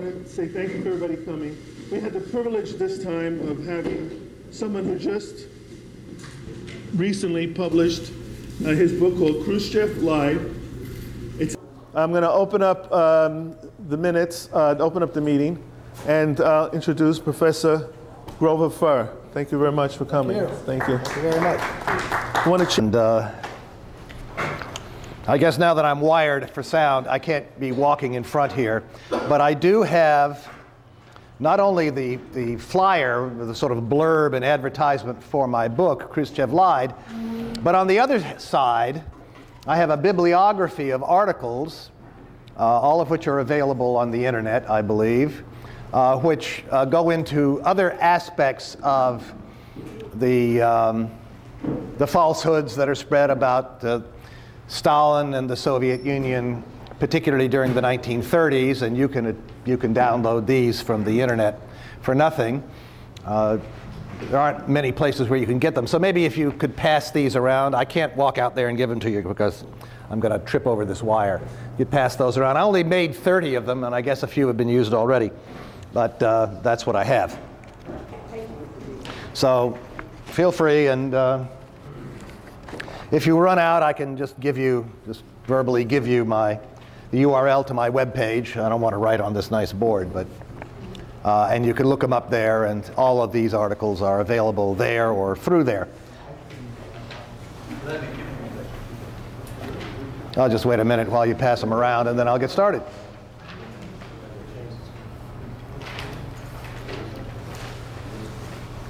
want to say thank you for everybody coming. We had the privilege this time of having someone who just recently published his book called Khrushchev Lied. I'm going to open up the minutes, open up the meeting, and introduce Professor Grover Furr. Thank you very much for coming. Thank you. Thank you very much. And I guess now that I'm wired for sound, I can't be walking in front here, but I do have not only the flyer, the sort of blurb and advertisement for my book, Khrushchev Lied, but on the other side, I have a bibliography of articles, all of which are available on the internet, I believe, which go into other aspects of the falsehoods that are spread about Stalin and the Soviet Union, particularly during the 1930s, and you can download these from the internet for nothing. There aren't many places where you can get them, so maybe if you could pass these around. I can't walk out there and give them to you because I'm going to trip over this wire. You'd pass those around. I only made 30 of them, and I guess a few have been used already, but that's what I have. So feel free, and if you run out, I can just verbally give you the URL to my web page. I don't want to write on this nice board, but and you can look them up there, and all of these articles are available there or through there. I'll just wait a minute while you pass them around, and then I'll get started.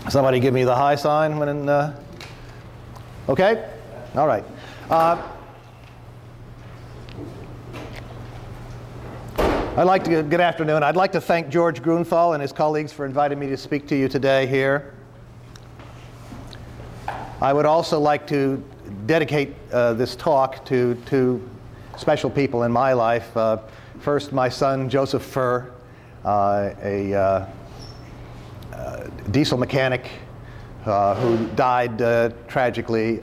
Somebody give me the high sign when okay? All right. Good afternoon. I'd like to thank George Grunthal and his colleagues for inviting me to speak to you today here. I would also like to dedicate this talk to two special people in my life. First, my son, Joseph Furr, a diesel mechanic who died tragically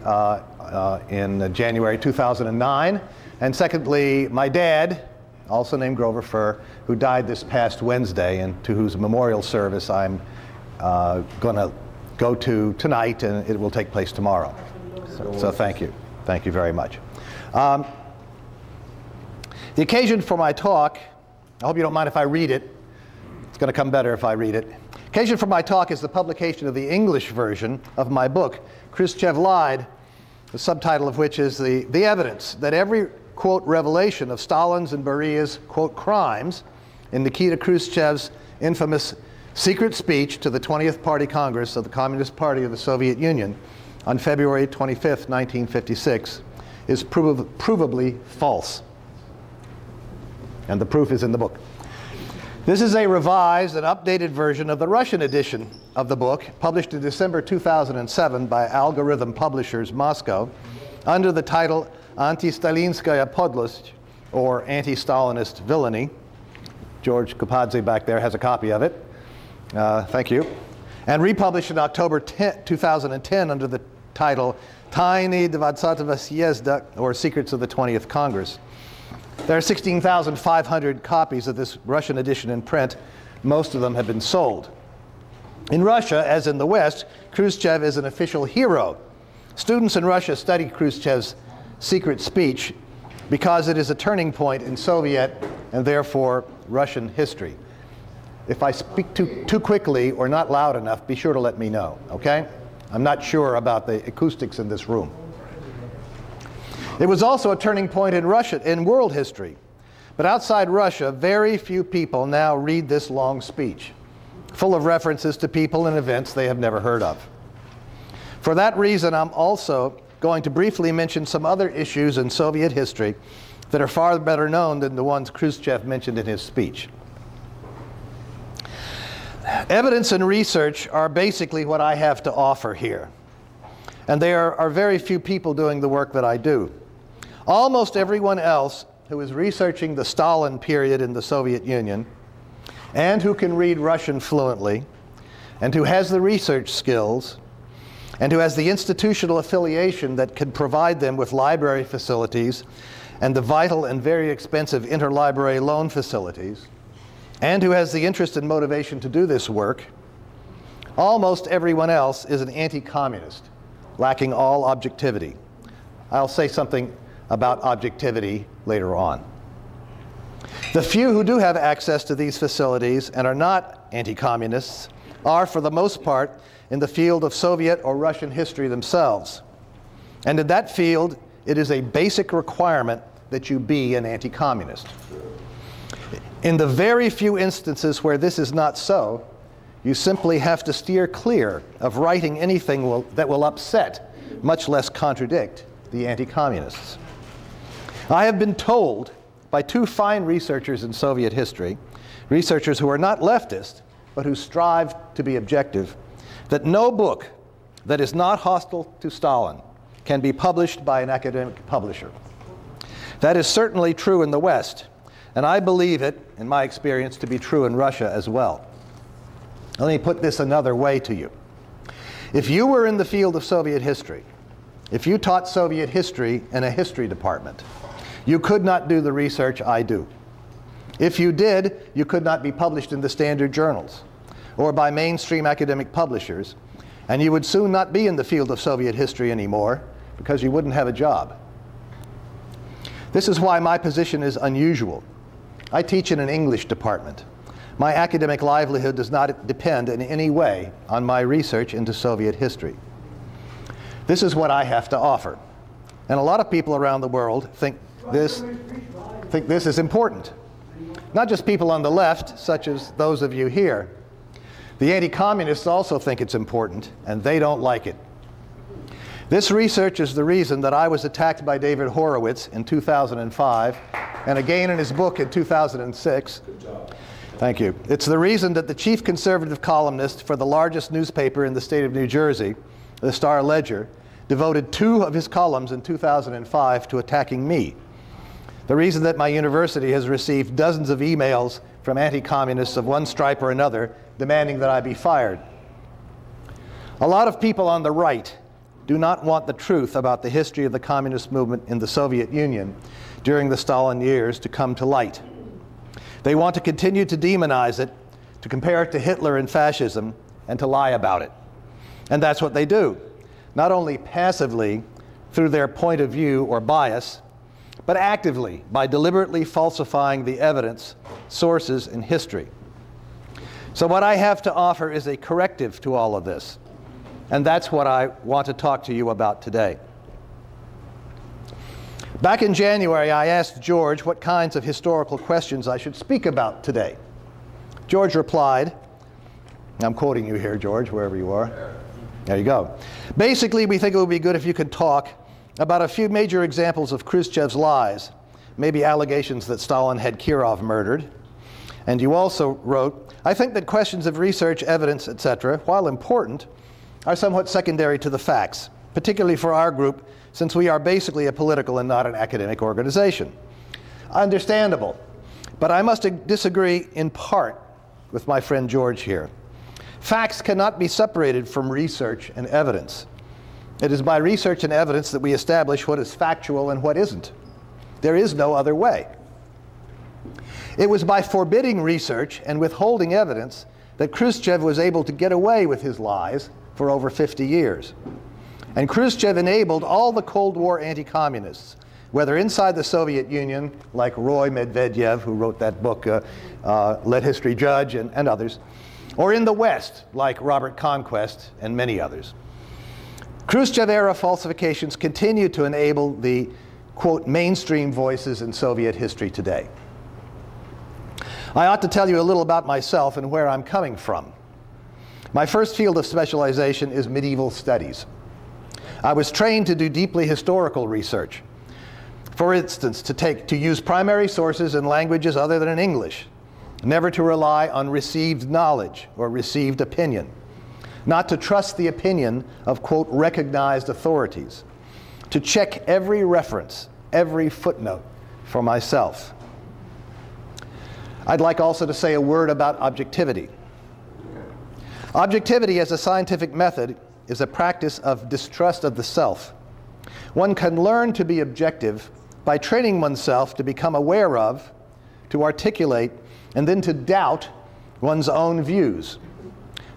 in January 2009. And secondly, my dad, also named Grover Furr, who died this past Wednesday, and to whose memorial service I'm going to go to tonight, and it will take place tomorrow. So thank you. Thank you very much. The occasion for my talk, I hope you don't mind if I read it. It's going to come better if I read it. The occasion for my talk is the publication of the English version of my book, Khrushchev Lied, the subtitle of which is the evidence that every, quote, revelation of Stalin's and Beria's, quote, crimes in Nikita Khrushchev's infamous secret speech to the 20th Party Congress of the Communist Party of the Soviet Union on February 25th, 1956, is provably false. And the proof is in the book. This is a revised and updated version of the Russian edition of the book, published in December 2007 by Algorithm Publishers, Moscow, under the title Anti-Stalinskaya Podlost, or Anti-Stalinist Villainy. George Kapadze back there has a copy of it. Thank you. And republished in October 2010 under the title Tayny 20th Съезда, or Secrets of the 20th Congress. There are 16,500 copies of this Russian edition in print. Most of them have been sold. In Russia, as in the West, Khrushchev is an official hero. Students in Russia study Khrushchev's secret speech because it is a turning point in Soviet and therefore Russian history. If I speak too quickly or not loud enough, be sure to let me know, okay? I'm not sure about the acoustics in this room. It was also a turning point in world history. But outside Russia, very few people now read this long speech, full of references to people and events they have never heard of. For that reason, I'm also going to briefly mention some other issues in Soviet history that are far better known than the ones Khrushchev mentioned in his speech. Evidence and research are basically what I have to offer here. And there are very few people doing the work that I do. Almost everyone else who is researching the Stalin period in the Soviet Union, and who can read Russian fluently, and who has the research skills, and who has the institutional affiliation that can provide them with library facilities and the vital and very expensive interlibrary loan facilities, and who has the interest and motivation to do this work, almost everyone else is an anti-communist, lacking all objectivity. I'll say something about objectivity later on. The few who do have access to these facilities and are not anti-communists are, for the most part, in the field of Soviet or Russian history themselves. And in that field, it is a basic requirement that you be an anti-communist. In the very few instances where this is not so, you simply have to steer clear of writing anything that will upset, much less contradict, the anti-communists. I have been told by two fine researchers in Soviet history, researchers who are not leftist, but who strive to be objective, that no book that is not hostile to Stalin can be published by an academic publisher. That is certainly true in the West, and I believe it, in my experience, to be true in Russia as well. Let me put this another way to you. If you were in the field of Soviet history, if you taught Soviet history in a history department, you could not do the research I do. If you did, you could not be published in the standard journals or by mainstream academic publishers, and you would soon not be in the field of Soviet history anymore because you wouldn't have a job. This is why my position is unusual. I teach in an English department. My academic livelihood does not depend in any way on my research into Soviet history. This is what I have to offer. And a lot of people around the world think this is important. Not just people on the left, such as those of you here. The anti-communists also think it's important, and they don't like it. This research is the reason that I was attacked by David Horowitz in 2005, and again in his book in 2006. Good job. Thank you. It's the reason that the chief conservative columnist for the largest newspaper in the state of New Jersey, the Star-Ledger, devoted 2 of his columns in 2005 to attacking me. The reason that my university has received dozens of emails from anti-communists of one stripe or another demanding that I be fired. A lot of people on the right do not want the truth about the history of the communist movement in the Soviet Union during the Stalin years to come to light. They want to continue to demonize it, to compare it to Hitler and fascism, and to lie about it. And that's what they do, not only passively through their point of view or bias, but actively by deliberately falsifying the evidence, sources, and history. So what I have to offer is a corrective to all of this, and that's what I want to talk to you about today. Back in January, I asked George what kinds of historical questions I should speak about today. George replied, I'm quoting you here, George, wherever you are. There you go. Basically, we think it would be good if you could talk about a few major examples of Khrushchev's lies, maybe allegations that Stalin had Kirov murdered. And you also wrote, I think that questions of research, evidence, etc., while important, are somewhat secondary to the facts, particularly for our group, since we are basically a political and not an academic organization. Understandable. But I must disagree in part with my friend George here. Facts cannot be separated from research and evidence. It is by research and evidence that we establish what is factual and what isn't. There is no other way. It was by forbidding research and withholding evidence that Khrushchev was able to get away with his lies for over 50 years. And Khrushchev enabled all the Cold War anti-communists, whether inside the Soviet Union, like Roy Medvedev, who wrote that book, Let History Judge, and others, or in the West, like Robert Conquest and many others. Khrushchev-era falsifications continue to enable the, quote, mainstream voices in Soviet history today. I ought to tell you a little about myself and where I'm coming from. My first field of specialization is medieval studies. I was trained to do deeply historical research. For instance, to use primary sources in languages other than English, never to rely on received knowledge or received opinion, not to trust the opinion of, quote, recognized authorities, to check every reference, every footnote for myself. I'd like also to say a word about objectivity. Objectivity as a scientific method is a practice of distrust of the self. One can learn to be objective by training oneself to become aware of, to articulate, and then to doubt one's own views.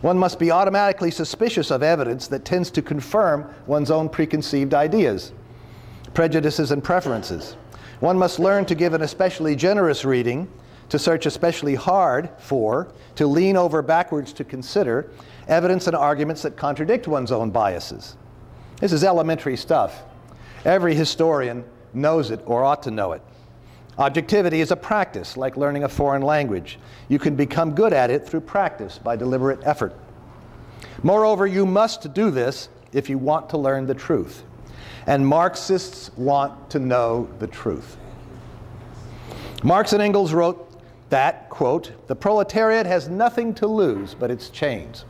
One must be automatically suspicious of evidence that tends to confirm one's own preconceived ideas, prejudices, and preferences. One must learn to give an especially generous reading, to search especially hard for, to lean over backwards to consider evidence and arguments that contradict one's own biases. This is elementary stuff. Every historian knows it or ought to know it. Objectivity is a practice, like learning a foreign language. You can become good at it through practice by deliberate effort. Moreover, you must do this if you want to learn the truth. And Marxists want to know the truth. Marx and Engels wrote that, quote, "The proletariat has nothing to lose but its chains."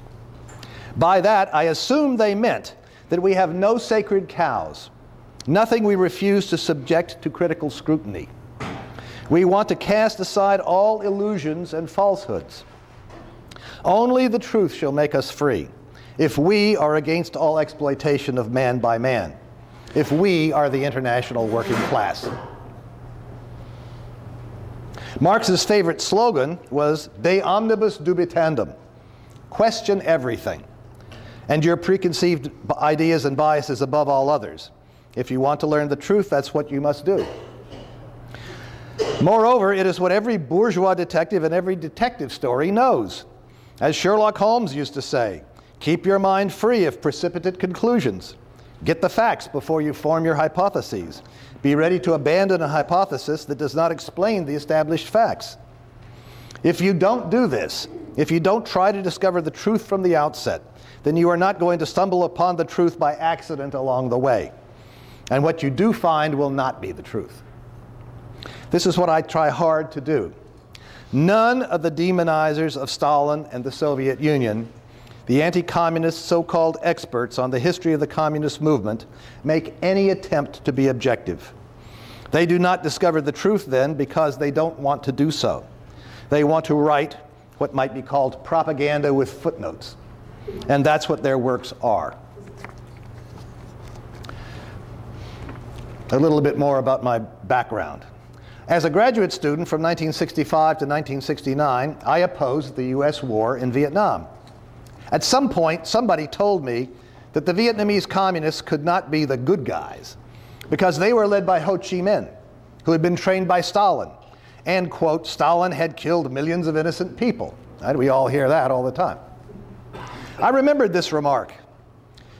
By that, I assume they meant that we have no sacred cows, nothing we refuse to subject to critical scrutiny. We want to cast aside all illusions and falsehoods. Only the truth shall make us free, if we are against all exploitation of man by man, if we are the international working class. Marx's favorite slogan was "De omnibus dubitandum," question everything, and your preconceived ideas and biases above all others. If you want to learn the truth, that's what you must do. Moreover, it is what every bourgeois detective and every detective story knows. As Sherlock Holmes used to say, keep your mind free of precipitate conclusions. Get the facts before you form your hypotheses. Be ready to abandon a hypothesis that does not explain the established facts. If you don't do this, if you don't try to discover the truth from the outset, then you are not going to stumble upon the truth by accident along the way. And what you do find will not be the truth. This is what I try hard to do. None of the demonizers of Stalin and the Soviet Union, the anti-communist so-called experts on the history of the communist movement, make any attempt to be objective. They do not discover the truth then because they don't want to do so. They want to write what might be called propaganda with footnotes. And that's what their works are. A little bit more about my background. As a graduate student from 1965 to 1969, I opposed the US war in Vietnam. At some point, somebody told me that the Vietnamese communists could not be the good guys because they were led by Ho Chi Minh, who had been trained by Stalin. And, quote, Stalin had killed millions of innocent people. Right? We all hear that all the time. I remembered this remark.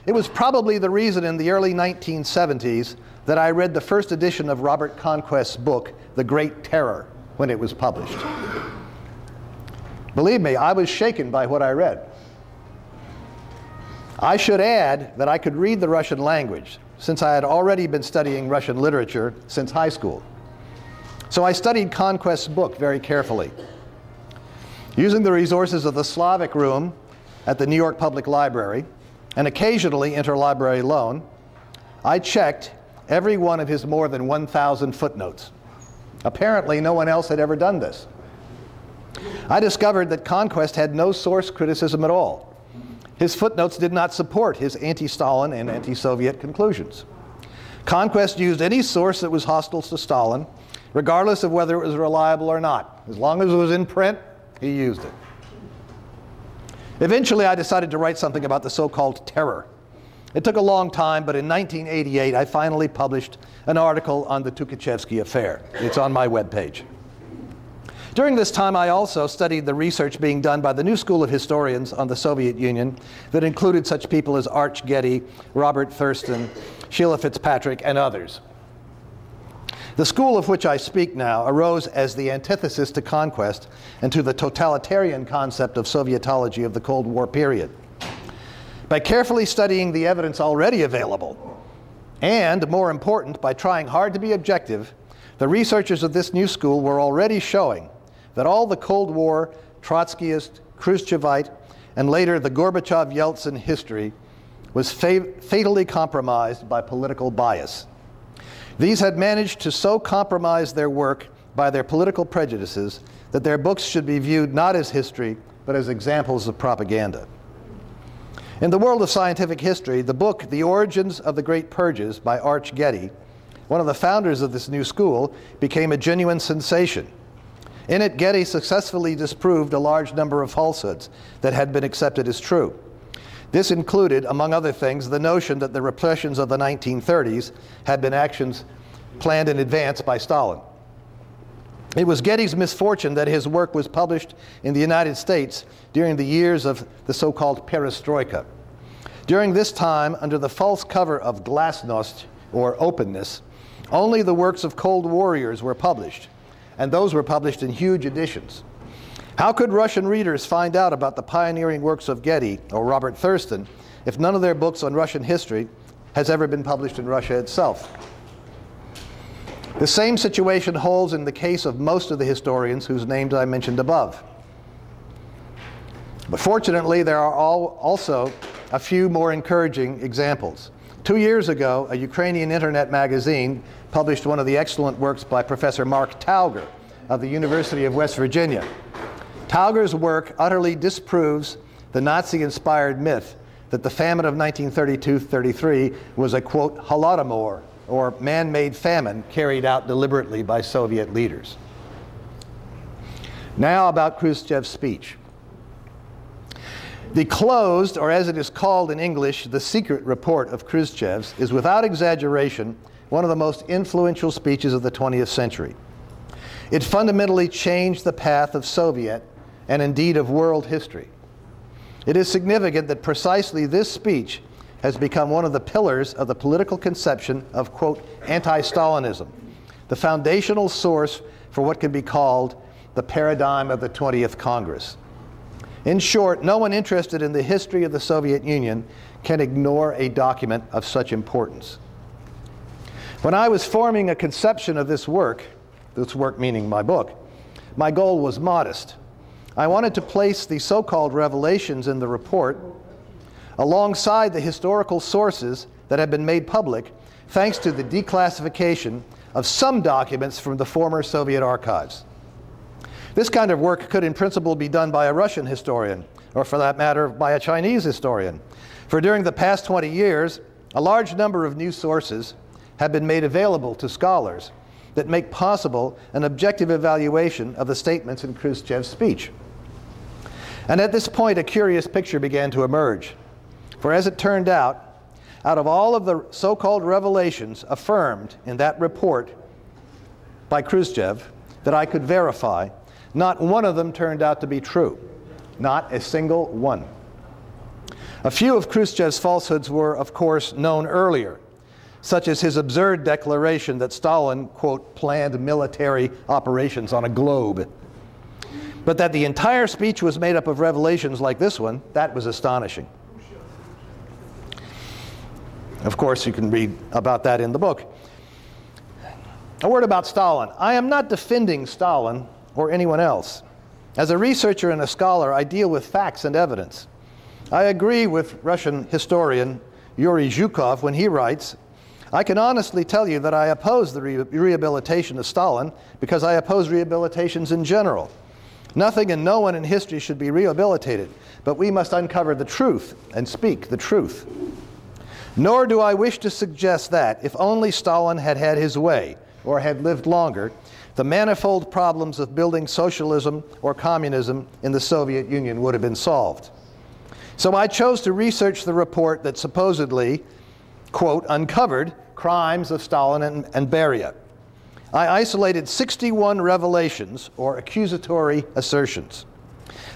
It was probably the reason in the early 1970s that I read the first edition of Robert Conquest's book, The Great Terror, when it was published. Believe me, I was shaken by what I read. I should add that I could read the Russian language, since I had already been studying Russian literature since high school. So I studied Conquest's book very carefully. Using the resources of the Slavic Room at the New York Public Library, and occasionally interlibrary loan, I checked every one of his more than 1,000 footnotes. Apparently, no one else had ever done this. I discovered that Conquest had no source criticism at all. His footnotes did not support his anti-Stalin and anti-Soviet conclusions. Conquest used any source that was hostile to Stalin, regardless of whether it was reliable or not. As long as it was in print, he used it. Eventually, I decided to write something about the so-called terror. It took a long time, but in 1988, I finally published an article on the Tukhachevsky affair. It's on my webpage. During this time, I also studied the research being done by the new school of historians on the Soviet Union that included such people as Arch Getty, Robert Thurston, Sheila Fitzpatrick, and others. The school of which I speak now arose as the antithesis to Conquest and to the totalitarian concept of Sovietology of the Cold War period. By carefully studying the evidence already available, and, more important, by trying hard to be objective, the researchers of this new school were already showing that all the Cold War, Trotskyist, Khrushchevite, and later the Gorbachev-Yeltsin history was fatally compromised by political bias. These had managed to so compromise their work by their political prejudices that their books should be viewed not as history, but as examples of propaganda. In the world of scientific history, the book, The Origins of the Great Purges by Arch Getty, one of the founders of this new school, became a genuine sensation. In it, Getty successfully disproved a large number of falsehoods that had been accepted as true. This included, among other things, the notion that the repressions of the 1930s had been actions planned in advance by Stalin. It was Getty's misfortune that his work was published in the United States during the years of the so-called perestroika. During this time, under the false cover of glasnost, or openness, only the works of cold warriors were published, and those were published in huge editions. How could Russian readers find out about the pioneering works of Getty or Robert Thurston if none of their books on Russian history has ever been published in Russia itself? The same situation holds in the case of most of the historians whose names I mentioned above. But fortunately, there are also a few more encouraging examples. 2 years ago, a Ukrainian internet magazine published one of the excellent works by Professor Mark Tauger of the University of West Virginia. Tauger's work utterly disproves the Nazi-inspired myth that the famine of 1932-33 was a, quote, holodomor, or man-made famine carried out deliberately by Soviet leaders. Now about Khrushchev's speech. The closed, or as it is called in English, the secret report of Khrushchev's is without exaggeration one of the most influential speeches of the 20th century. It fundamentally changed the path of Soviet and indeed of world history. It is significant that precisely this speech has become one of the pillars of the political conception of, quote, anti-Stalinism, the foundational source for what can be called the paradigm of the 20th Congress. In short, no one interested in the history of the Soviet Union can ignore a document of such importance. When I was forming a conception of this work meaning my book, my goal was modest. I wanted to place the so-called revelations in the report alongside the historical sources that have been made public thanks to the declassification of some documents from the former Soviet archives. This kind of work could in principle be done by a Russian historian, or for that matter, by a Chinese historian. For during the past 20 years, a large number of new sources have been made available to scholars that make possible an objective evaluation of the statements in Khrushchev's speech. And at this point, a curious picture began to emerge. For as it turned out of all of the so-called revelations affirmed in that report by Khrushchev that I could verify, not one of them turned out to be true. Not a single one. A few of Khrushchev's falsehoods were, of course, known earlier, such as his absurd declaration that Stalin, quote, planned military operations on a globe. But that the entire speech was made up of revelations like this one, that was astonishing. Of course, you can read about that in the book. A word about Stalin. I am not defending Stalin or anyone else. As a researcher and a scholar, I deal with facts and evidence. I agree with Russian historian Yuri Zhukov when he writes, I can honestly tell you that I oppose the rehabilitation of Stalin because I oppose rehabilitations in general. Nothing and no one in history should be rehabilitated, but we must uncover the truth and speak the truth. Nor do I wish to suggest that, if only Stalin had had his way, or had lived longer, the manifold problems of building socialism or communism in the Soviet Union would have been solved. So I chose to research the report that supposedly, quote, uncovered crimes of Stalin and Beria. I isolated 61 revelations or accusatory assertions.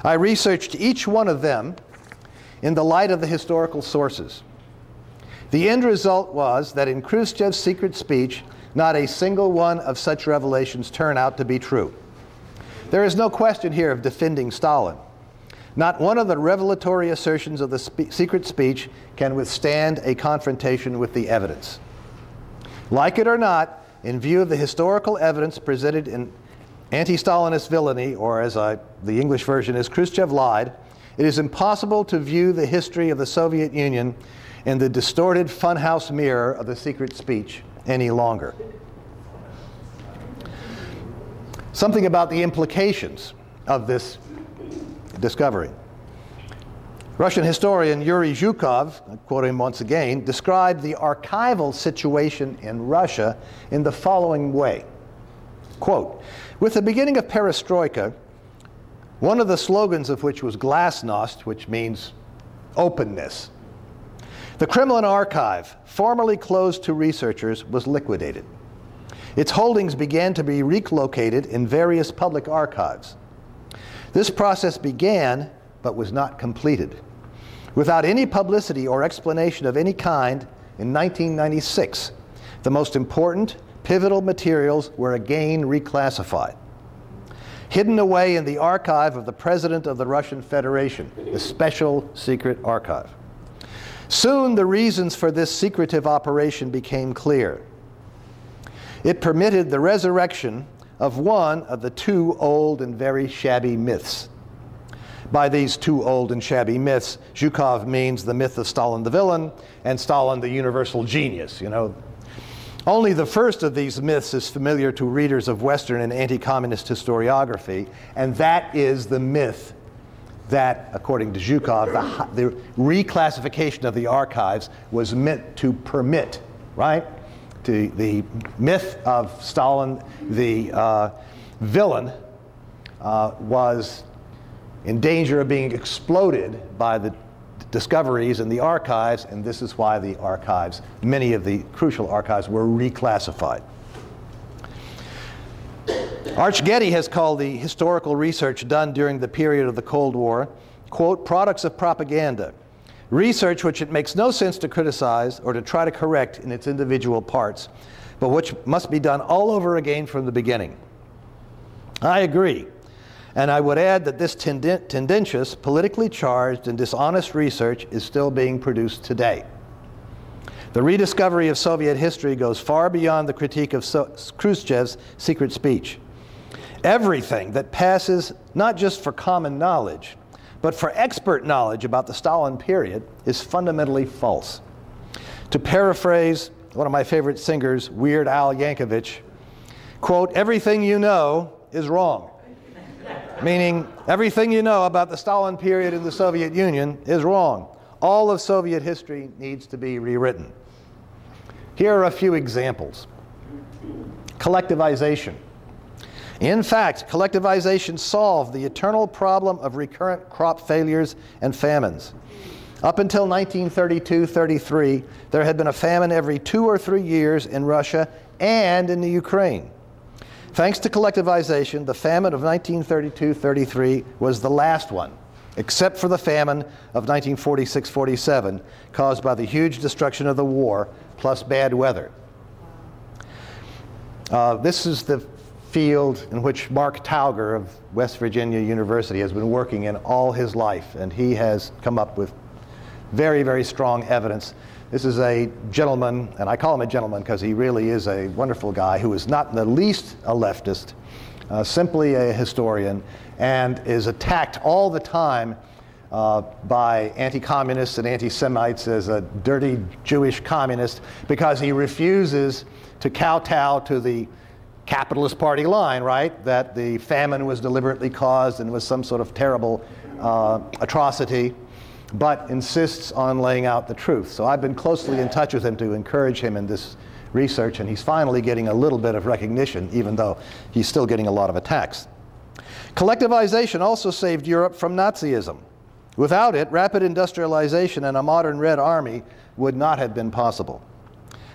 I researched each one of them in the light of the historical sources. The end result was that in Khrushchev's secret speech, not a single one of such revelations turned out to be true. There is no question here of defending Stalin. Not one of the revelatory assertions of the secret speech can withstand a confrontation with the evidence. Like it or not, in view of the historical evidence presented in anti-Stalinist villainy, or as the English version is Khrushchev Lied, it is impossible to view the history of the Soviet Union in the distorted funhouse mirror of the secret speech any longer. Something about the implications of this discovery. Russian historian Yuri Zhukov, I quote him once again, described the archival situation in Russia in the following way. Quote, with the beginning of perestroika, one of the slogans of which was glasnost, which means openness, the Kremlin archive, formerly closed to researchers, was liquidated. Its holdings began to be relocated in various public archives. This process began, but was not completed. Without any publicity or explanation of any kind, in 1996, the most important, pivotal materials were again reclassified. Hidden away in the archive of the President of the Russian Federation, the Special Secret Archive. Soon the reasons for this secretive operation became clear. It permitted the resurrection of one of the two old and very shabby myths. By these two old and shabby myths, Zhukov means the myth of Stalin the villain and Stalin the universal genius, you know. Only the first of these myths is familiar to readers of Western and anti-communist historiography, and that is the myth that, according to Zhukov, the reclassification of the archives was meant to permit, right? The myth of Stalin, the villain, was in danger of being exploded by the discoveries in the archives, and this is why the archives, many of the crucial archives, were reclassified. Arch Getty has called the historical research done during the period of the Cold War, quote, products of propaganda. Research which it makes no sense to criticize or to try to correct in its individual parts, but which must be done all over again from the beginning. I agree, and I would add that this tendentious, politically charged, and dishonest research is still being produced today. The rediscovery of Soviet history goes far beyond the critique of Khrushchev's secret speech. Everything that passes not just for common knowledge, but for expert knowledge about the Stalin period is fundamentally false. To paraphrase one of my favorite singers, Weird Al Yankovic, quote, everything you know is wrong. Meaning, everything you know about the Stalin period in the Soviet Union is wrong. All of Soviet history needs to be rewritten. Here are a few examples. Collectivization. In fact, collectivization solved the eternal problem of recurrent crop failures and famines. Up until 1932-33, there had been a famine every 2 or 3 years in Russia and in the Ukraine. Thanks to collectivization, the famine of 1932-33 was the last one, except for the famine of 1946-47, caused by the huge destruction of the war, plus bad weather. This is the field in which Mark Tauger of West Virginia University has been working in all his life, and he has come up with very, very strong evidence. This is a gentleman, and I call him a gentleman because he really is a wonderful guy who is not in the least a leftist, simply a historian, and is attacked all the time by anti-communists and anti-Semites as a dirty Jewish communist because he refuses to kowtow to the Capitalist Party line, right? That the famine was deliberately caused and was some sort of terrible atrocity, but insists on laying out the truth. So I've been closely in touch with him to encourage him in this research, and he's finally getting a little bit of recognition, even though he's still getting a lot of attacks. Collectivization also saved Europe from Nazism. Without it, rapid industrialization and a modern Red Army would not have been possible.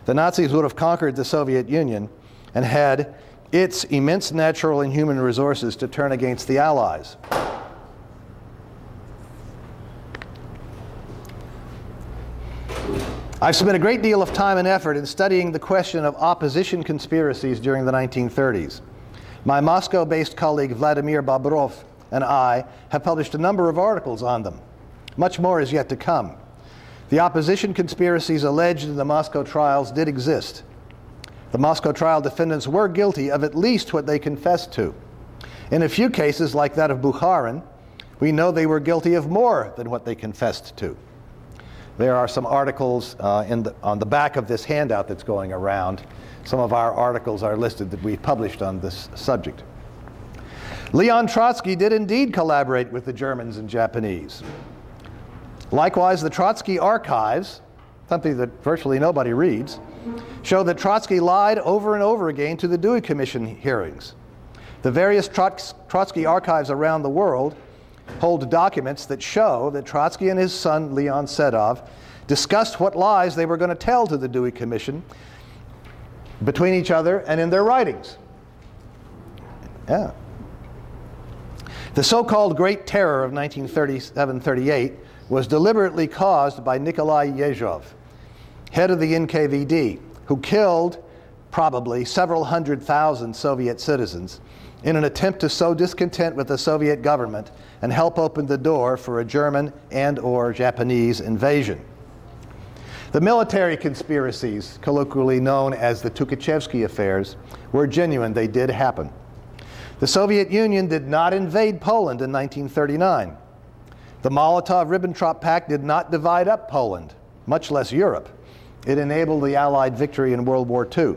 The Nazis would have conquered the Soviet Union and had its immense natural and human resources to turn against the Allies. I've spent a great deal of time and effort in studying the question of opposition conspiracies during the 1930s. My Moscow-based colleague Vladimir Bobrov and I have published a number of articles on them. Much more is yet to come. The opposition conspiracies alleged in the Moscow trials did exist. The Moscow trial defendants were guilty of at least what they confessed to. In a few cases, like that of Bukharin, we know they were guilty of more than what they confessed to. There are some articles on the back of this handout that's going around. Some of our articles are listed that we published on this subject. Leon Trotsky did indeed collaborate with the Germans and Japanese. Likewise, the Trotsky archives something that virtually nobody reads, show that Trotsky lied over and over again to the Dewey Commission hearings. The various Trotsky archives around the world hold documents that show that Trotsky and his son, Leon Sedov, discussed what lies they were going to tell to the Dewey Commission between each other and in their writings. Yeah. The so-called Great Terror of 1937-38 was deliberately caused by Nikolai Yezhov, head of the NKVD, who killed probably several 100,000 Soviet citizens in an attempt to sow discontent with the Soviet government and help open the door for a German and/or Japanese invasion. The military conspiracies, colloquially known as the Tukhachevsky affairs, were genuine. They did happen. The Soviet Union did not invade Poland in 1939. The Molotov-Ribbentrop Pact did not divide up Poland, much less Europe. It enabled the Allied victory in World War II.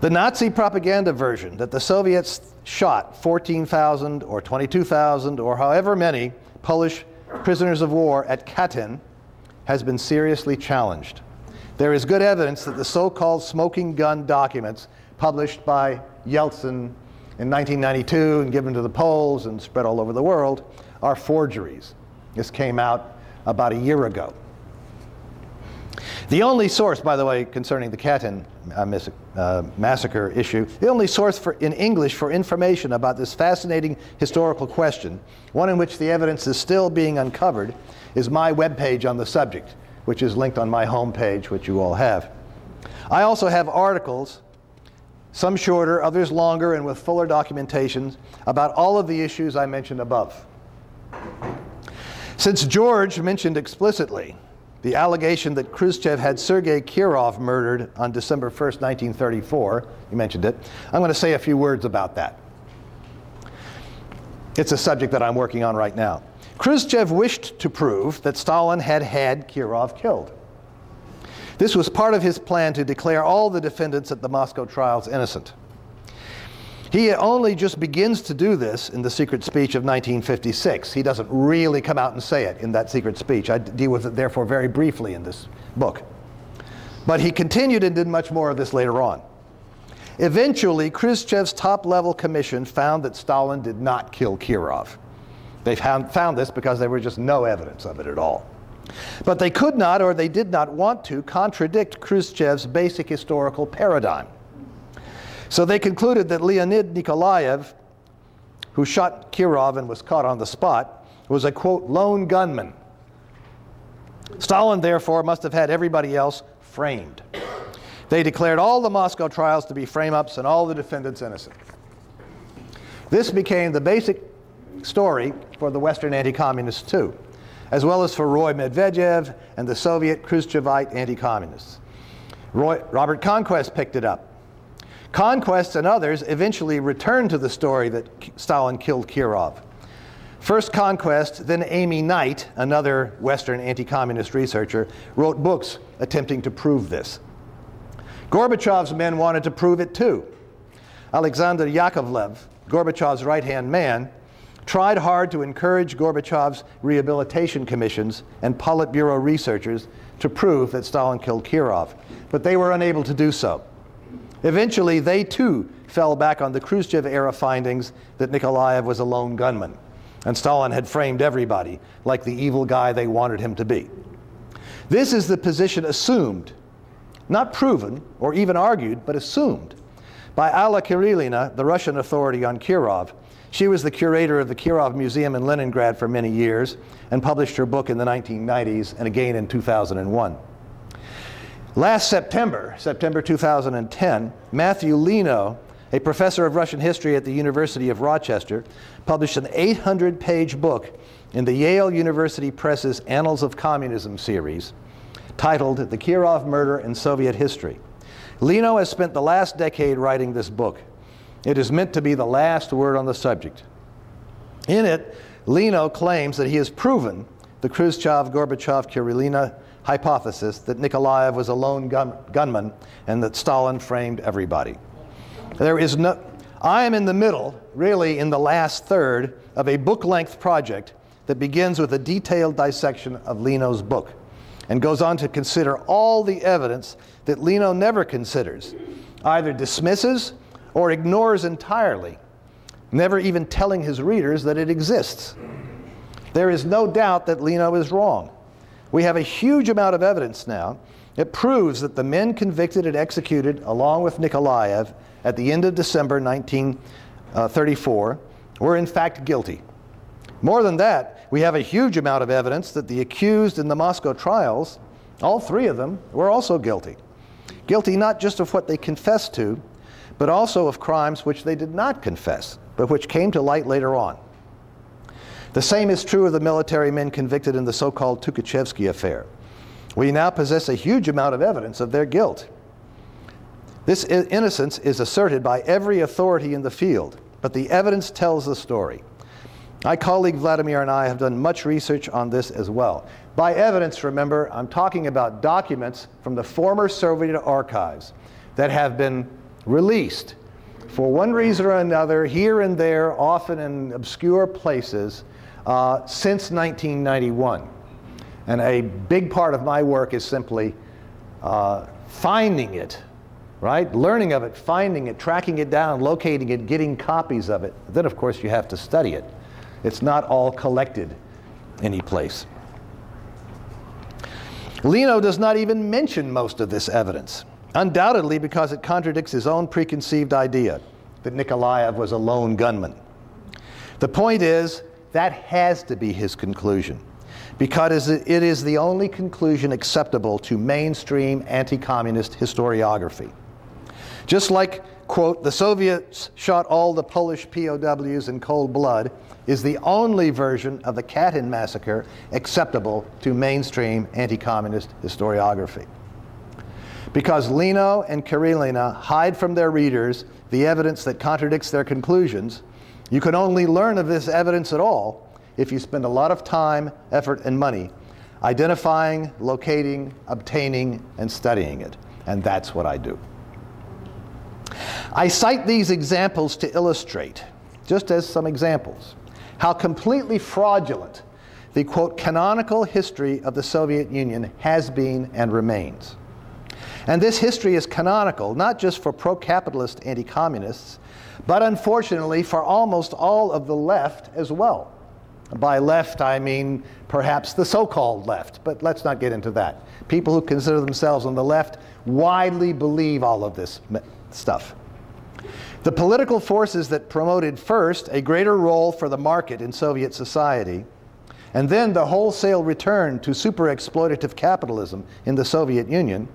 The Nazi propaganda version that the Soviets shot 14,000 or 22,000 or however many Polish prisoners of war at Katyn has been seriously challenged. There is good evidence that the so-called smoking gun documents published by Yeltsin in 1992 and given to the Poles and spread all over the world are forgeries. This came out about a year ago. The only source, by the way, concerning the Katyn massacre issue, the only source in English for information about this fascinating historical question, one in which the evidence is still being uncovered, is my webpage on the subject, which is linked on my homepage, which you all have. I also have articles, some shorter, others longer, and with fuller documentations about all of the issues I mentioned above. Since George mentioned explicitly the allegation that Khrushchev had Sergei Kirov murdered on December 1st, 1934, you mentioned it, I'm going to say a few words about that. It's a subject that I'm working on right now. Khrushchev wished to prove that Stalin had Kirov killed. This was part of his plan to declare all the defendants at the Moscow trials innocent. He only just begins to do this in the secret speech of 1956. He doesn't really come out and say it in that secret speech. I deal with it, therefore, very briefly in this book. But he continued and did much more of this later on. Eventually, Khrushchev's top-level commission found that Stalin did not kill Kirov. They found this because there was just no evidence of it at all. But they could not, or they did not want to, contradict Khrushchev's basic historical paradigm. So they concluded that Leonid Nikolaev, who shot Kirov and was caught on the spot, was a, quote, lone gunman. Stalin, therefore, must have had everybody else framed. They declared all the Moscow trials to be frame-ups and all the defendants innocent. This became the basic story for the Western anti-communists, too, as well as for Roy Medvedev and the Soviet Khrushchevite anti-communists. Robert Conquest picked it up. Conquest and others eventually returned to the story that Stalin killed Kirov. First Conquest, then Amy Knight, another Western anti-communist researcher, wrote books attempting to prove this. Gorbachev's men wanted to prove it too. Alexander Yakovlev, Gorbachev's right-hand man, tried hard to encourage Gorbachev's rehabilitation commissions and Politburo researchers to prove that Stalin killed Kirov, but they were unable to do so. Eventually, they too fell back on the Khrushchev-era findings that Nikolaev was a lone gunman, and Stalin had framed everybody like the evil guy they wanted him to be. This is the position assumed, not proven or even argued, but assumed by Alla Kirilina, the Russian authority on Kirov. She was the curator of the Kirov Museum in Leningrad for many years and published her book in the 1990s and again in 2001. Last September, September 2010, Matthew Leno, a professor of Russian history at the University of Rochester, published an 800-page book in the Yale University Press's Annals of Communism series titled The Kirov Murder in Soviet History. Leno has spent the last decade writing this book. It is meant to be the last word on the subject. In it, Leno claims that he has proven the Khrushchev-Gorbachev-Kirilina hypothesis that Nikolaev was a lone gunman and that Stalin framed everybody. I am in the middle, really in the last third, of a book-length project that begins with a detailed dissection of Leno's book. and goes on to consider all the evidence that Leno never considers, either dismisses or ignores entirely, never even telling his readers that it exists. There is no doubt that Leno is wrong. We have a huge amount of evidence now that proves that the men convicted and executed along with Nikolaev at the end of December 1934 were in fact guilty. More than that, we have a huge amount of evidence that the accused in the Moscow trials, all three of them, were also guilty. Guilty not just of what they confessed to, but also of crimes which they did not confess, but which came to light later on. The same is true of the military men convicted in the so-called Tukhachevsky affair. We now possess a huge amount of evidence of their guilt. This innocence is asserted by every authority in the field, but the evidence tells the story. My colleague Vladimir and I have done much research on this as well. By evidence, remember, I'm talking about documents from the former Soviet archives that have been released for one reason or another, here and there, often in obscure places, since 1991. And a big part of my work is simply finding it, right? Learning of it, finding it, tracking it down, locating it, getting copies of it. Then, of course, you have to study it. It's not all collected any place. Leno does not even mention most of this evidence, undoubtedly because it contradicts his own preconceived idea that Nikolaev was a lone gunman. The point is, that has to be his conclusion, because it is the only conclusion acceptable to mainstream anti-communist historiography. Just like, quote, the Soviets shot all the Polish POWs in cold blood is the only version of the Katyn massacre acceptable to mainstream anti-communist historiography. Because Leno and Karelina hide from their readers the evidence that contradicts their conclusions, you can only learn of this evidence at all if you spend a lot of time, effort, and money identifying, locating, obtaining, and studying it. And that's what I do. I cite these examples to illustrate, just as some examples, how completely fraudulent the, quote, canonical history of the Soviet Union has been and remains. And this history is canonical, not just for pro-capitalist anti-communists, but unfortunately for almost all of the left as well. By left, I mean perhaps the so-called left, but let's not get into that. People who consider themselves on the left widely believe all of this stuff. The political forces that promoted first a greater role for the market in Soviet society, and then the wholesale return to super-exploitative capitalism in the Soviet Union,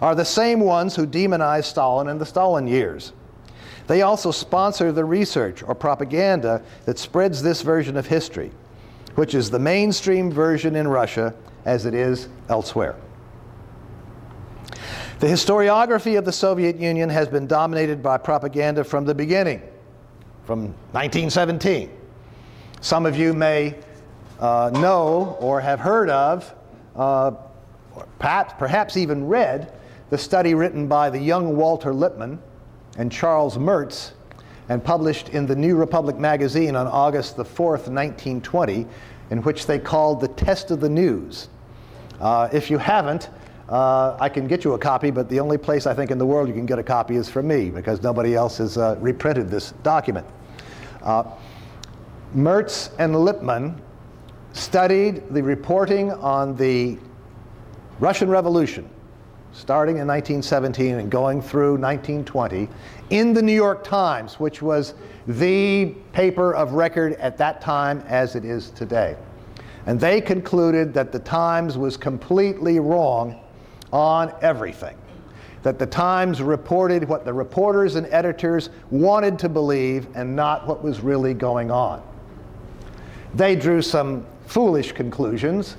are the same ones who demonize Stalin in the Stalin years. They also sponsor the research or propaganda that spreads this version of history, which is the mainstream version in Russia as it is elsewhere. The historiography of the Soviet Union has been dominated by propaganda from the beginning, from 1917. Some of you may know or have heard of, or perhaps even read, the study written by the young Walter Lippmann and Charles Mertz and published in the New Republic magazine on August the 4th, 1920, in which they called The Test of the News. If you haven't, I can get you a copy, but the only place I think in the world you can get a copy is from me, because nobody else has reprinted this document. Mertz and Lippmann studied the reporting on the Russian Revolution, starting in 1917 and going through 1920, in the New York Times, which was the paper of record at that time as it is today. And they concluded that the Times was completely wrong on everything. That the Times reported what the reporters and editors wanted to believe and not what was really going on. They drew some foolish conclusions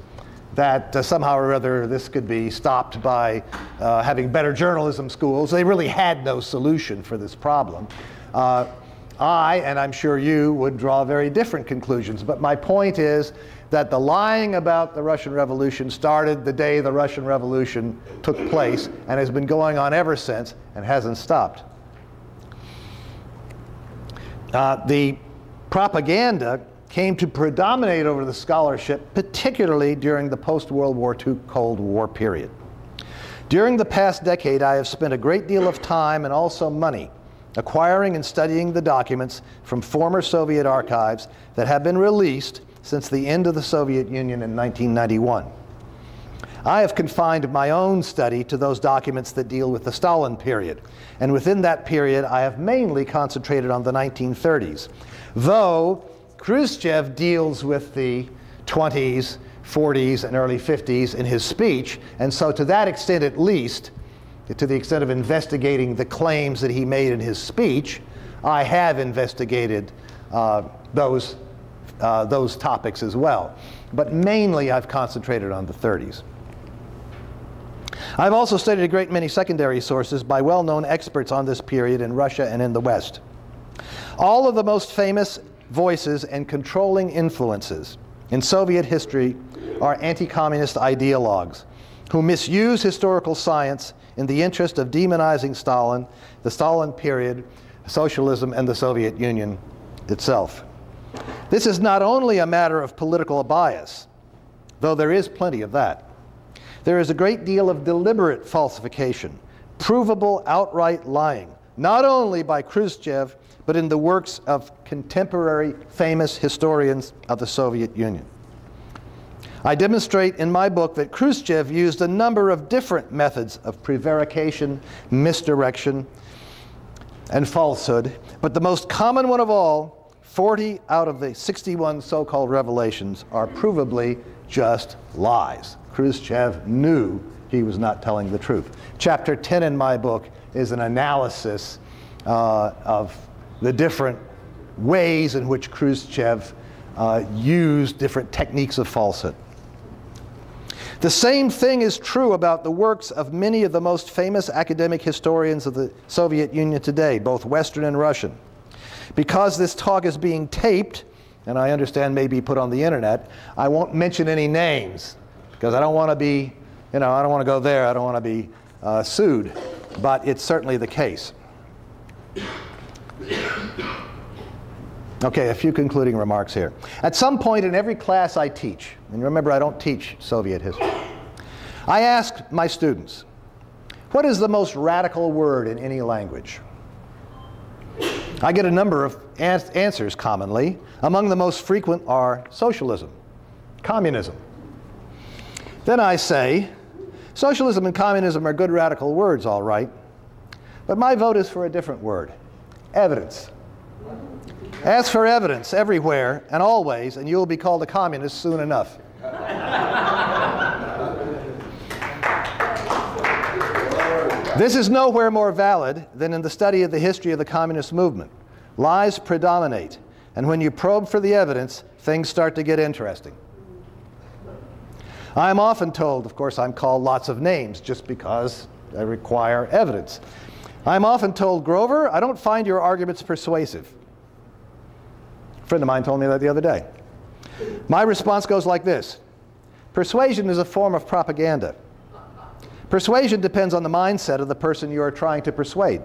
that somehow or other this could be stopped by having better journalism schools. They really had no solution for this problem. I, and I'm sure you, would draw very different conclusions. But my point is that the lying about the Russian Revolution started the day the Russian Revolution took place and has been going on ever since and hasn't stopped. The propaganda came to predominate over the scholarship, particularly during the post-World War II Cold War period. During the past decade, I have spent a great deal of time and also money acquiring and studying the documents from former Soviet archives that have been released since the end of the Soviet Union in 1991. I have confined my own study to those documents that deal with the Stalin period, and within that period I have mainly concentrated on the 1930s, though Khrushchev deals with the 20s, 40s, and early 50s in his speech, and so to that extent at least, to the extent of investigating the claims that he made in his speech, I have investigated those topics as well. But mainly I've concentrated on the 30s. I've also studied a great many secondary sources by well-known experts on this period in Russia and in the West. All of the most famous voices and controlling influences in Soviet history are anti-communist ideologues who misuse historical science in the interest of demonizing Stalin, the Stalin period, socialism, and the Soviet Union itself. This is not only a matter of political bias, though there is plenty of that. There is a great deal of deliberate falsification, provable outright lying, not only by Khrushchev, but in the works of contemporary famous historians of the Soviet Union. I demonstrate in my book that Khrushchev used a number of different methods of prevarication, misdirection, and falsehood, but the most common one of all, 40 out of the 61 so-called revelations, are provably just lies. Khrushchev knew he was not telling the truth. Chapter 10 in my book is an analysis of the different ways in which Khrushchev used different techniques of falsehood. The same thing is true about the works of many of the most famous academic historians of the Soviet Union today, both Western and Russian. Because this talk is being taped, and I understand may be put on the internet, I won't mention any names, because I don't want to be, I don't want to go there, I don't want to be sued, but it's certainly the case. Okay, a few concluding remarks here. At some point in every class I teach, and remember I don't teach Soviet history, I ask my students, what is the most radical word in any language? I get a number of answers commonly. Among the most frequent are socialism, communism. Then I say, socialism and communism are good radical words, all right, but my vote is for a different word, evidence. Ask for evidence everywhere and always, and you will be called a communist soon enough. This is nowhere more valid than in the study of the history of the communist movement. Lies predominate, and when you probe for the evidence, things start to get interesting. I am often told, of course I'm called lots of names just because I require evidence. I'm often told, Grover, I don't find your arguments persuasive. A friend of mine told me that the other day. My response goes like this. Persuasion is a form of propaganda. Persuasion depends on the mindset of the person you are trying to persuade.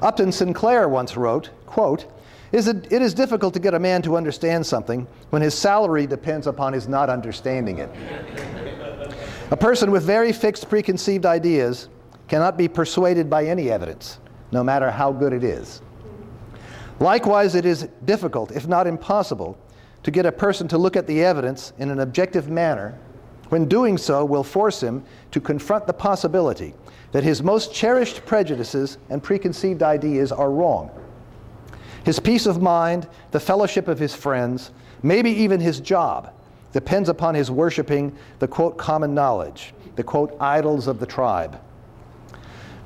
Upton Sinclair once wrote, quote, it is difficult to get a man to understand something when his salary depends upon his not understanding it. A person with very fixed preconceived ideas cannot be persuaded by any evidence, no matter how good it is. Likewise, it is difficult, if not impossible, to get a person to look at the evidence in an objective manner when doing so will force him to confront the possibility that his most cherished prejudices and preconceived ideas are wrong. His peace of mind, the fellowship of his friends, maybe even his job, depends upon his worshiping the, quote, common knowledge, the, quote, idols of the tribe.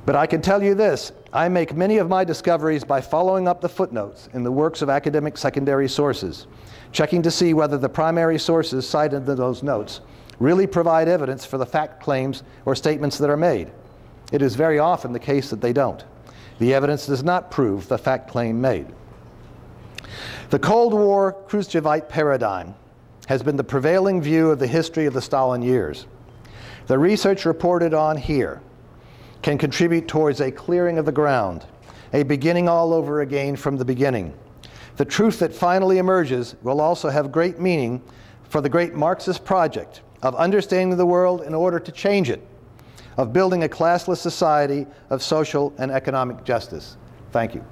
But I can tell you this, I make many of my discoveries by following up the footnotes in the works of academic secondary sources, checking to see whether the primary sources cited in those notes really provide evidence for the fact claims or statements that are made. It is very often the case that they don't. The evidence does not prove the fact claim made. The Cold War Khrushchevite paradigm has been the prevailing view of the history of the Stalin years. The research reported on here can contribute towards a clearing of the ground, a beginning all over again from the beginning, The truth that finally emerges will also have great meaning for the great Marxist project of understanding the world in order to change it, of building a classless society of social and economic justice. Thank you.